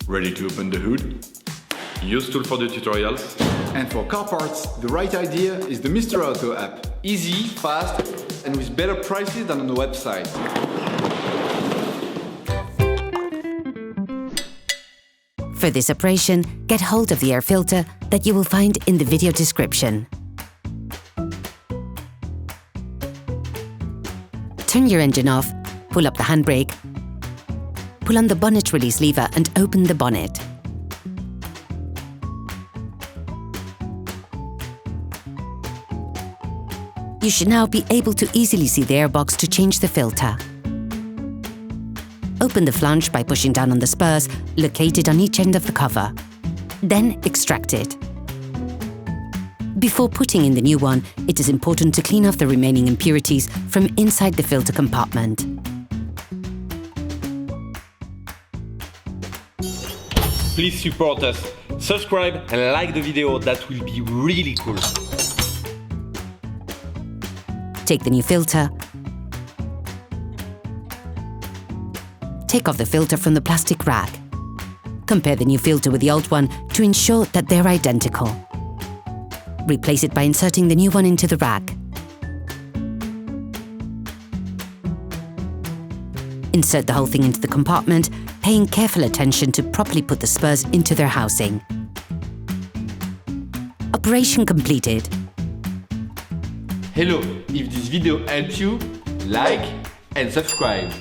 Ready to open the hood? UseTool for the tutorials. And for car parts, the right idea is the Mr. Auto app. Easy, fast, and with better prices than on the website. For this operation, get hold of the air filter that you will find in the video description. Turn your engine off, pull up the handbrake, pull on the bonnet release lever and open the bonnet. You should now be able to easily see the airbox to change the filter. Open the flange by pushing down on the spurs located on each end of the cover. Then extract it. Before putting in the new one, it is important to clean off the remaining impurities from inside the filter compartment. Please support us, subscribe and like the video, that will be really cool. Take the new filter. Take off the filter from the plastic rag. Compare the new filter with the old one to ensure that they're identical. Replace it by inserting the new one into the rag. Insert the whole thing into the compartment, paying careful attention to properly put the spurs into their housing. Operation completed. Hello, if this video helps you, like and subscribe.